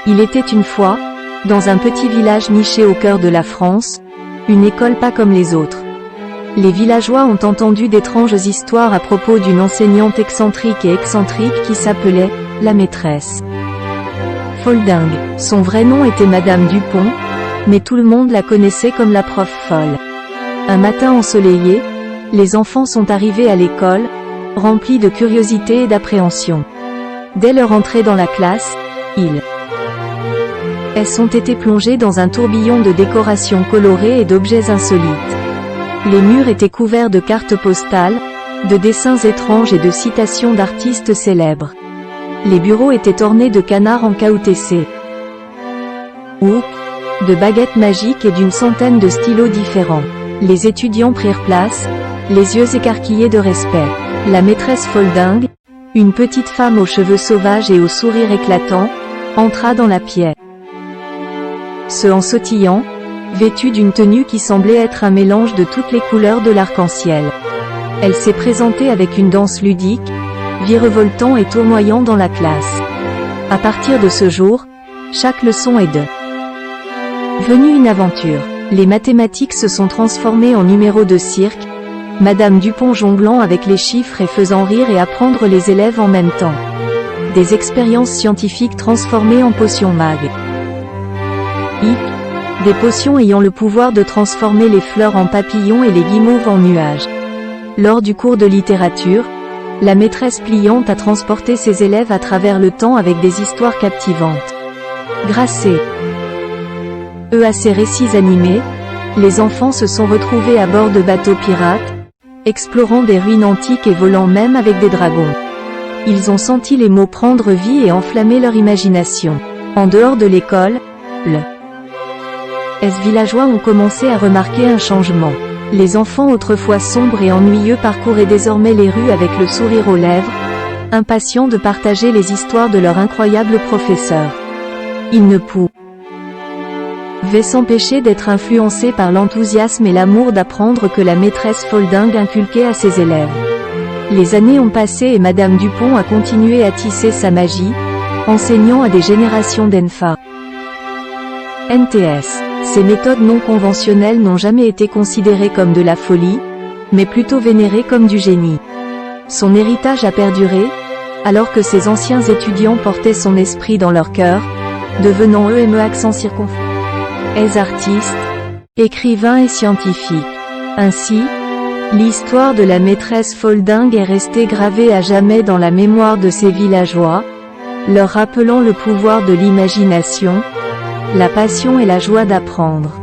Il était une fois, dans un petit village niché au cœur de la France, une école pas comme les autres. Les villageois ont entendu d'étranges histoires à propos d'une enseignante excentrique et excentrique qui s'appelait la maîtresse Foldingue. Son vrai nom était Madame Dupont, mais tout le monde la connaissait comme la prof folle. Un matin ensoleillé, les enfants sont arrivés à l'école, remplis de curiosité et d'appréhension. Dès leur entrée dans la classe, elles ont été plongées dans un tourbillon de décorations colorées et d'objets insolites. Les murs étaient couverts de cartes postales, de dessins étranges et de citations d'artistes célèbres. Les bureaux étaient ornés de canards encahoutessés, de baguettes magiques et d'une centaine de stylos différents. Les étudiants prirent place, les yeux écarquillés de respect. La maîtresse Foldingue, une petite femme aux cheveux sauvages et au sourire éclatant, entra dans la pièce. En sautillant, vêtue d'une tenue qui semblait être un mélange de toutes les couleurs de l'arc-en-ciel. Elle s'est présentée avec une danse ludique, virevoltant et tournoyant dans la classe. À partir de ce jour, chaque leçon est devenue une aventure. Les mathématiques se sont transformées en numéros de cirque, Madame Dupont jonglant avec les chiffres et faisant rire et apprendre les élèves en même temps. Des expériences scientifiques transformées en potions magiques. Des potions ayant le pouvoir de transformer les fleurs en papillons et les guimauves en nuages. Lors du cours de littérature, la maîtresse pliante a transporté ses élèves à travers le temps avec des histoires captivantes. Grâce à ces récits animés, les enfants se sont retrouvés à bord de bateaux pirates, explorant des ruines antiques et volant même avec des dragons. Ils ont senti les mots prendre vie et enflammer leur imagination. En dehors de l'école, les villageois ont commencé à remarquer un changement. Les enfants autrefois sombres et ennuyeux parcouraient désormais les rues avec le sourire aux lèvres, impatients de partager les histoires de leur incroyable professeur. Ils ne pouvaient s'empêcher d'être influencés par l'enthousiasme et l'amour d'apprendre que la maîtresse Foldingue inculquait à ses élèves. Les années ont passé et Madame Dupont a continué à tisser sa magie, enseignant à des générations d'enfants. Ces méthodes non conventionnelles n'ont jamais été considérées comme de la folie, mais plutôt vénérées comme du génie. Son héritage a perduré, alors que ses anciens étudiants portaient son esprit dans leur cœur, devenant eux-mêmes accent circonflexe, artistes, écrivains et scientifiques. Ainsi, l'histoire de la maîtresse Foldingue est restée gravée à jamais dans la mémoire de ces villageois, leur rappelant le pouvoir de l'imagination, la passion et la joie d'apprendre.